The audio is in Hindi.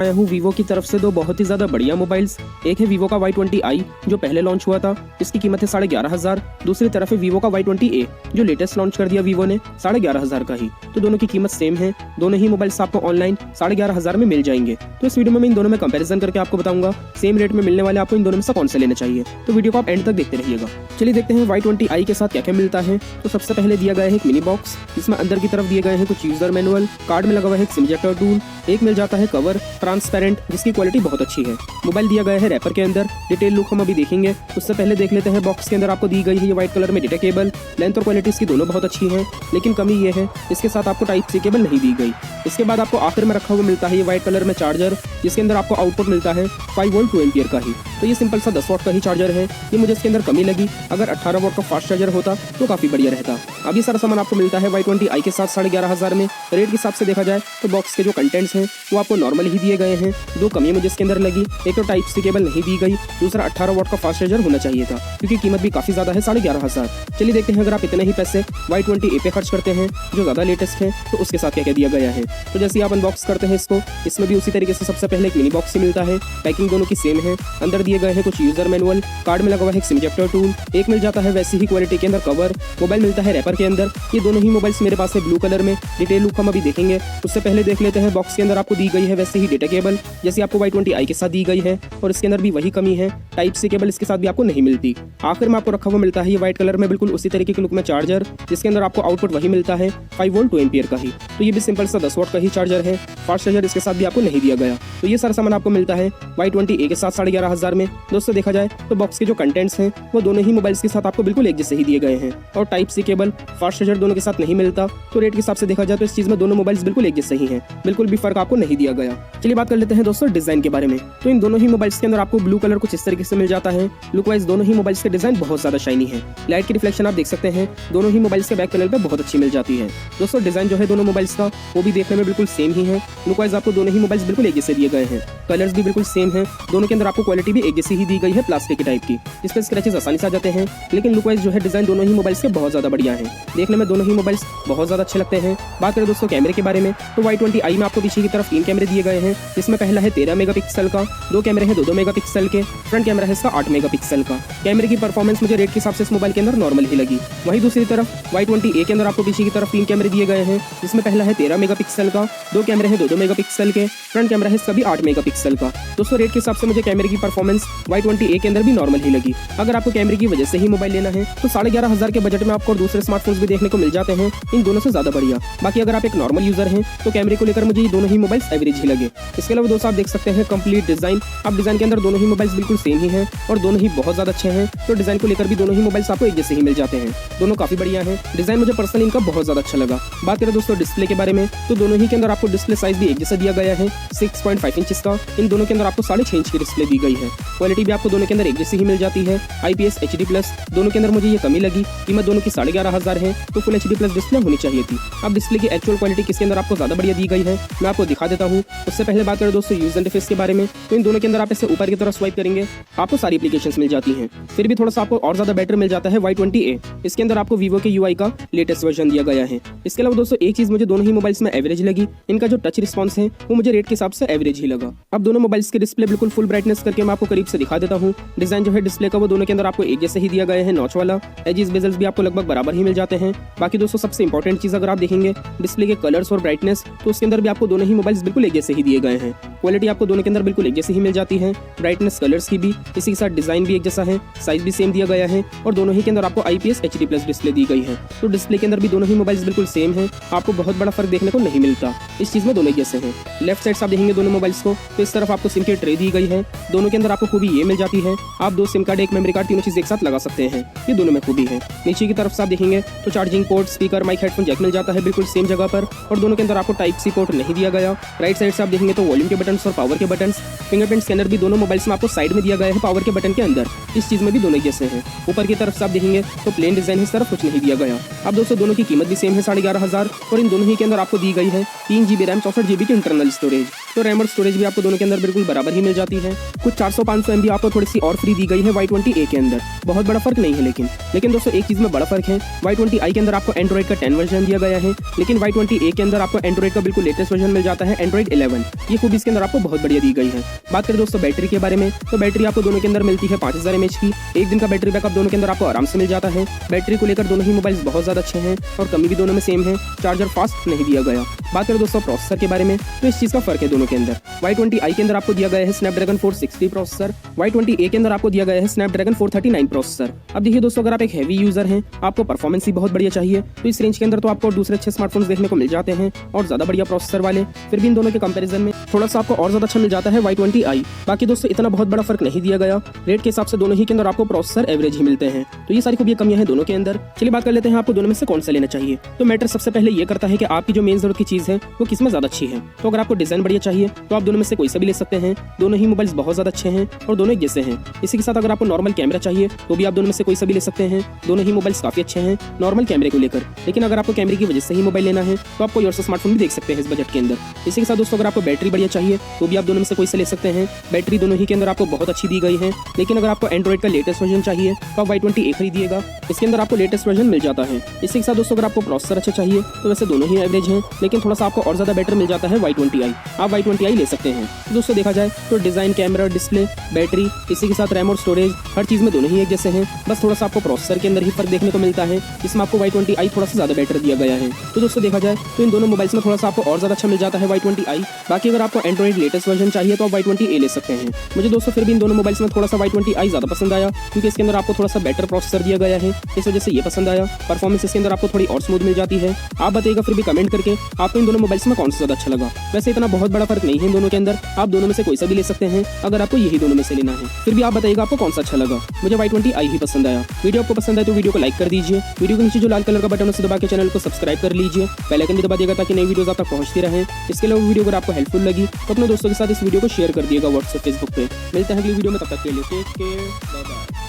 आया हूँ वीवो की तरफ से दो बहुत ही ज्यादा बढ़िया मोबाइल्स। एक है वीवो का Y20i जो पहले लॉन्च हुआ था, इसकी कीमत है 11,500। दूसरी तरफ है वीवो का Y20a जो लेटेस्ट लॉन्च कर दिया वीवो ने 11,500 का ही। तो दोनों की कीमत सेम है, दोनों ही मोबाइल्स आपको ऑनलाइन 11,500 में मिल जाएंगे। तो इस वीडियो में मैं इन दोनों में कंपैरिजन करके आपको बताऊंगा सेम रेट में मिलने वाले आपको इन दोनों में से कौन सा लेना चाहिए। तो वीडियो को आप एंड तक देखते रहिएगा। चलिए देखते हैं Y20i के साथ क्या क्या मिलता है। तो सबसे पहले दिया गया है एक मिनी बॉक्स, जिसमें अंदर की तरफ दिए गए हैं कुछ यूजर मैनुअल, कार्ड में लगा हुआ है एक सिम इजेक्टर टूल, एक मिल जाता है कवर ट्रांसपेरेंट जिसकी क्वालिटी बहुत अच्छी है। मोबाइल दिया गया है रैपर के अंदर, डिटेल लुक हम अभी देखेंगे। उससे पहले देख लेते हैं बॉक्स के अंदर आपको दी गई है ये व्हाइट कलर में डेटा केबल। लेंथ और क्वालिटी इसकी दोनों बहुत अच्छी है, लेकिन कमी ये है इसके साथ आपको टाइप सी केबल नहीं दी गई। इसके बाद आपको आखिर में रखा हुआ मिलता है ये व्हाइट कलर में चार्जर, जिसके अंदर आपको आउटपुट मिलता है 5 वोल्ट 2 एम्पियर का ही। तो ये सिंपल सा 10 वाट का ही चार्जर है, ये मुझे इसके अंदर कमी लगी। अगर 18 वाट का फास्ट चार्जर होता तो काफी बढ़िया रहता। अब ये सारा सामान आपको मिलता है Y20i के साथ 11,500 में। रेट के हिसाब से देखा जाए तो बॉक्स के जो कंटेंट्स हैं वो आपको नॉर्मल ही दिए गए हैं। दो कमी मुझे इसके अंदर लगी, एक तो टाइप सी केबल नहीं दी गई, दूसरा 18 वाट का फास्ट चार्जर होना चाहिए था, क्योंकि कीमत भी काफी ज्यादा है 11,500। चलिए देखते हैं अगर आप इतने ही पैसे Y20a पे खर्च करते हैं जो ज्यादा लेटेस्ट है तो उसके साथ क्या क्या दिया गया है। तो जैसे ही आप अनबॉक्स करते हैं इसको, इसमें भी उसी तरीके से सबसे पहले एक मिनी बॉक्स ही मिलता है। पैकिंग दोनों की सेम है, अंदर दिए गए हैं कुछ यूजर मैनुअल, कार्ड में लगा हुआ है एक सिम इजेक्टर टूल, एक मिल जाता है वैसी ही क्वालिटी के अंदर कवर, मोबाइल मिलता है रैपर के अंदर। ये दोनों ही मोबाइल्स मेरे पास है ब्लू कलर में। डिटेल लुक हम अभी देखेंगे। उससे पहले देख लेते हैं बॉक्स के अंदर आपको दी गई है वैसे ही डेटा केबल जैसे आपको Y20i के साथ दी गई है, और इसके अंदर भी वही कमी है, टाइप सी केबल इसके साथ भी आपको नहीं मिलती। आखिर में आपको रखा हुआ मिलता है ये व्हाइट कलर में बिल्कुल उसी तरीके के लुक में चार्जर, जिसके अंदर आपको आउटपुट वही मिलता है 5 वोल्ट 2 एम्पियर का ही। तो ये भी सिंपल सा 10 वाट का ही चार्जर है, फास्ट चार्जर इसके साथ भी आपको नहीं दिया गया। तो ये सारा सामान आपको मिलता है Y20a के साथ 11,500 में। दोस्तों देखा जाए तो बॉक्स के जो कंटेंट्स हैं वो दोनों ही मोबाइल्स के साथ आपको बिल्कुल एक जैसे ही दिए गए हैं, और type C cable fast charger दोनों के साथ नहीं मिलता। तो रेट के हिसाब से देखा जाए तो इस चीज में दोनों मोबाइल्स बिल्कुल एक जैसे ही हैं, बिल्कुल भी फर्क आपको नहीं दिया गया। चलिए बात कर लेते हैं दोस्तों डिजाइन के बारे में। तो इन दोनों ही मोबाइल्स के अंदर आपको ब्लू कलर कुछ इस तरीके से मिल जाता है। लुक वाइज दोनों ही मोबाइल्स के डिजाइन बहुत ज्यादा शाइनी है। लाइट की रिफ्लेक्शन आप देख सकते हैं दोनों ही मोबाइल्स के बैक पैनल पे बहुत अच्छी मिल जाती है। दोस्तों डिजाइन जो है दोनों मोबाइल्स का वो भी देखने में बिल्कुल सेम ही है। लुक वाइज आपको दोनों ही मोबाइल्स बिल्कुल एक जैसे दिए गए हैं, कलर्स भी बिल्कुल सेम है। दोनों के अंदर आपको क्वालिटी भी एक जैसी ही दी गई है, प्लास्टिक की टाइप की, जिस पे स्क्रैचेस आसानी से आ जाते हैं। लेकिन लुक वाइज जो है डिजाइन दोनों ही मोबाइल्स के बहुत ज्यादा बढ़िया है, देखने में दोनों ही मोबाइल्स बहुत ज्यादा अच्छे लगते हैं। बात करें दोस्तों कैमरे के बारे में तो Y20i में आपको पीछे की तरफ 3 कैमरे दिए गए हैं, जिसमें पहला है 13 मेगापिक्सल का, दो कैमरे हैं 2-2 मेगापिक्सल के, फ्रंट कैमरा है इसका 8 मेगापिक्सल का। कैमरे की परफॉर्मेंस मुझे रेट के हिसाब से इस मोबाइल के अंदर नॉर्मल ही लगी। वहीं दूसरी तरफ Y20a के अंदर आपको पीछे की तरफ 3 कैमरे दिए गए हैं, जिसमें पहला है 13 मेगापिक्सल का, दो कैमरे हैं 2-2 मेगापिक्सल के, फ्रंट कैमरा है इसका भी 8 मेगापिक्सल का। दोस्तों रेट के हिसाब से मुझे कैमरे की परफॉर्मेंस Y20a के अंदर भी नॉर्मल ही लगी। अगर आपको कैमरे की वजह से ही मोबाइल लेना है तो 11,500 के बजट में आपको दूसरे स्मार्टफोन्स भी देखने को मिल जाते हैं, इन दोनों से ज्यादा बढ़िया। बाकी अगर आप एक नॉर्मल यूजर हैं तो कैमरे को लेकर मुझे ये दोनों ही मोबाइल्स एवरेज ही लगे। इसके अलावा दोस्तों आप देख सकते हैं कंप्लीट डिजाइन। अब डिजाइन के अंदर दोनों ही मोबाइल्स बिल्कुल सेम ही हैं और दोनों ही बहुत ज्यादा अच्छे हैं। तो डिजाइन को लेकर भी दोनों ही मोबाइल्स आपको एक जैसे ही मिल जाते हैं, दोनों काफी बढ़िया हैं। डिजाइन मुझे पर्सनली इनका बहुत ज्यादा अच्छा लगा। बात करें दोस्तों डिस्प्ले के बारे में तो दोनों ही के अंदर आपको डिस्प्ले साइज भी एक जैसा दिया गया है, 6.5 इंच का। इन दोनों के अंदर आपको 6.5 इंच की डिस्प्ले दी गई है। क्वालिटी भी आपको दोनों के अंदर एक जैसी ही मिल जाती है, IPS HD+। दोनों के अंदर मुझे ये कमी लगी, कीमत दोनों की 11,500 है, तो फुल HD+ डिस्प्ले होनी चाहिए थी। अब डिस्प्ले की एक्चुअल क्वालिटी किसके अंदर आपको ज्यादा बढ़िया दी गई है मैं आपको दिखा देता हूँ। उससे पहले बात करें दोस्तों यूजर इंटरफेस के बारे में तो इन दोनों के अंदर आप इसे ऊपर की तरफ स्वाइप करेंगे आपको सारी एप्लीकेशंस मिल जाती हैं। फिर भी थोड़ा सा आपको और ज्यादा बेटर मिल जाता है Y20a। इसके अंदर आपको वीवो के UI का लेटेस्ट वर्जन दिया गया है। इसके अलावा दोस्तों एक चीज मुझे दोनों ही मोबाइल्स में एवरेज लगी, इनका जो टच रिस्पॉन्स है वो मुझे रेट के हिसाब से एवरेज ही लगा। अब दोनों मोबाइल्स के डिस्प्ले बिल्कुल फुल ब्राइटनेस करके मैं आपको करीब से दिखा देता हूँ। डिजाइन जो है डिस्प्ले का वो दोनों के अंदर आपको एक जैसे ही दिया गया है, नॉच वाला। एजेस बेजल्स भी आपको लगभग बराबर ही मिल जाते हैं। बाकी दोस्तों सबसे इंपॉर्टेंट चीज अगर आप देखेंगे डिस्प्ले के कलर्स और ब्राइटनेस तो उसके अंदर भी आपको दोनों ही मोबाइल्स बिल्कुल एक जैसे ही दिए गए हैं। क्वालिटी आपको दोनों के अंदर बिल्कुल एक जैसी ही मिल जाती है, ब्राइटनेस कलर्स की भी, इसी के साथ डिजाइन भी एक जैसा है, साइज भी सेम दिया गया है, और दोनों ही के अंदर आपको IPS HD+ डिस्प्ले दी गई है। तो डिस्प्ले के अंदर भी दोनों ही मोबाइल्स बिल्कुल सेम है, आपको बहुत बड़ा फर्क देखने को नहीं मिलता। इस चीज में दोनों जैसे हैं। लेफ्ट साइड से आप देखेंगे दोनों मोबाइल्स को तो इस तरफ आपको सिम की ट्रे दी गई है। दोनों के अंदर आपको खूबी ये मिल जाती है, आप 2 सिम कार्ड 1 मेमोरी कार्ड तीनों चीज एक साथ लगा सकते हैं, ये दोनों में खूबी है। नीचे की तरफ से आप देखेंगे तो charging port, speaker, mike, headphone jack मिल जाता है बिल्कुल सेम जगह पर, और दोनों के अंदर आपको टाइप सी पोर्ट नहीं दिया गया। राइट साइड से आप देखेंगे तो वॉल्यूम के बटन और पावर के बटन, फिंगरप्रिंट स्कैनर भी दोनों मोबाइल्स में आपको साइड में दिया गया है पावर के बटन के अंदर। इस चीज में भी दोनों जैसे हैं। ऊपर की तरफ से आप देखेंगे तो प्लेन डिजाइन है, इस तरफ कुछ नहीं दिया गया। अब दोस्तों दोनों की कीमत भी सेम है 11,500, और इन दोनों ही के अंदर आपको दी गई है 3 GB रैम 64 GB की इंटरनल स्टोरेज। तो रैम और स्टोरेज भी आपको दोनों के अंदर बिल्कुल बराबर ही मिल जाती है। कुछ 400-500 MB आपको थोड़ी सी और फ्री दी गई है Y20A के अंदर, बहुत बड़ा फर्क नहीं है। लेकिन दोस्तों एक चीज़ में बड़ा फर्क है, Y20i के अंदर आपको एंड्रॉइड का 10 वर्जन दिया गया है, लेकिन Y20A के अंदर आपको एंड्रॉइड का बिल्कुल लेटेस्ट वर्जन मिल जाता है, एंड्रॉइड 11। ये खूब इसके अंदर आपको बहुत बढ़िया दी गई है। बात करें दोस्तों बैटरी के बारे में, तो बैटरी आपको दोनों के अंदर मिलती है 5000 mAh की। एक दिन का बैटरी बैकअप दोनों के अंदर आपको आराम से मिल जाता है। बैटरी को लेकर दोनों ही मोबाइल्स बहुत ज़्यादा अच्छे हैं और कमी भी दोनों में सेम है, चार्जर फास्ट नहीं दिया गया। बात करें दोस्तों प्रोसेसर के बारे में, तो इस चीज़ का फर्क है दोनों के अंदर। Y20i के अंदर आपको दिया गया है स्नैपड्रैगन 460 प्रोसेसर, Y20A के अंदर आपको दिया गया है स्नैपड्रैगन 439 प्रोसेसर। अब देखिए दोस्तों, अगर आप एक हैवी यूजर हैं, आपको परफॉर्मेंस ही बहुत बढ़िया चाहिए, तो इस रेंज के अंदर तो आपको दूसरे अच्छे स्मार्टफोन्स देखने को मिल जाते हैं और ज़्यादा बढ़िया प्रोसेसर वाले। फिर भी इन दोनों के कंपैरिजन में थोड़ा सा आपको और ज़्यादा अच्छा मिल जाता है Y20i। बाकी दोस्तों इतना बहुत बड़ा फर्क नहीं दिया गया, रेट के हिसाब से दोनों ही के अंदर आपको प्रोसेसर एवरेज ही मिलते हैं। तो ये सारी खूबियां कमियां हैं दोनों के अंदर। चलिए बात कर लेते हैं आपको दोनों में से कौन सा लेना चाहिए। तो मैटर सबसे पहले ये करता है कि आपकी जो मेन जरूरत की चीज़ है वो किस में ज़्यादा अच्छी है। तो अगर आपको डिजाइन बढ़िया चाहिए तो आप दोनों में से कोई सा भी ले सकते हैं, दोनों ही मोबाइल्स बहुत ज़्यादा अच्छे हैं और दोनों एक जैसे हैं। इसी के साथ अगर आपको नॉर्मल कैमरा चाहिए तो भी आप दोनों में से कोई सा भी ले सकते हैं, दोनों ही मोबाइल्स काफ़ी अच्छे हैं नॉर्मल कैमरे को लेकर। लेकिन अगर आपको कैमरे की वजह से ही मोबाइल लेना है तो आप कोई और सा स्मार्टफोन भी देख सकते हैं इस बजट के अंदर। इसी के साथ दोस्तों अगर आपको बैटरी बढ़िया चाहिए तो भी आप दोनों में से कोई सा ले सकते हैं, बैटरी दोनों ही के अंदर आपको बहुत अच्छी दी गई है। लेकिन अगर आपको एंड्रॉइड का लेटेस्ट वर्जन चाहिए तो आप Y20A खरीदिएगा, इसके अंदर आपको लेटेस्ट वर्जन मिल जाता है। इसी के साथ दोस्तों अगर आपको प्रोसेसर अच्छा चाहिए तो वैसे दोनों ही एवरेज हैं, लेकिन थोड़ा सा आपको और ज़्यादा बेटर मिल जाता है Y20i, आप Y20i ले सकते हैं। तो दोस्तों देखा जाए तो डिज़ाइन, कैमरा, डिस्प्ले, बैटरी, इसी के साथ रैम और स्टोरेज, हर चीज़ में दोनों ही एक जैसे हैं। बस थोड़ा सा आपको प्रोसेसर के अंदर ही फर्क देखने को मिलता है, जिसमें आपको Y20i थोड़ा सा ज़्यादा बेटर दिया गया है। तो दोस्तों देखा जाए तो इन दोनों मोबाइल्स में थोड़ा सा आपको और ज़्यादा अच्छा मिल जाता है Y20i। बाकी अगर आपको एंड्रॉइड लेटेस्ट वर्जन चाहिए तो आप Y20A ले सकते हैं। मुझे दोस्तों फिर भी इन दोनों मोबाइल्स में थोड़ा सा Y20i ज़्यादा पसंद आया, क्योंकि इसके अंदर आपको थोड़ा सा बेटर प्रोसेसर दिया गया है, इस वजह से ये पसंद आया। परफॉर्मेंस इसके अंदर आपको थोड़ी और स्मूथ मिल जाती है। आप बताइएगा फिर भी कमेंट करके आपको इन दोनों मोबाइल्स में कौन सा ज़्यादा अच्छा लगा। वैसे इतना बहुत बड़ा फर्क नहीं है इन दोनों के अंदर, आप दोनों में से कोई सा भी ले सकते हैं अगर आपको यही दोनों में से लेना है। फिर भी आप बताइएगा आपको कौन सा अच्छा लगा। मुझे Y20i ही पसंद आया। वीडियो आपको पसंद आए तो वीडियो को लाइक कर दीजिए, वीडियो के नीचे जो लाल कलर का बटन है उसे दबा के चैनल को सब्सक्राइब कर लीजिए, बेल आइकन भी दबा दिएगा ताकि नई वीडियोस आप तक पहुंचती रहें। इसके अलावा वीडियो अगर आपको हेल्पफुल लगी तो अपने दोस्तों के साथ इस वीडियो को शेयर कर दिएगा व्हाट्सएप, फेसबुक पे। मिलते हैं अगली वीडियो में, तब तक के लिए टेक केयर, बाय बाय।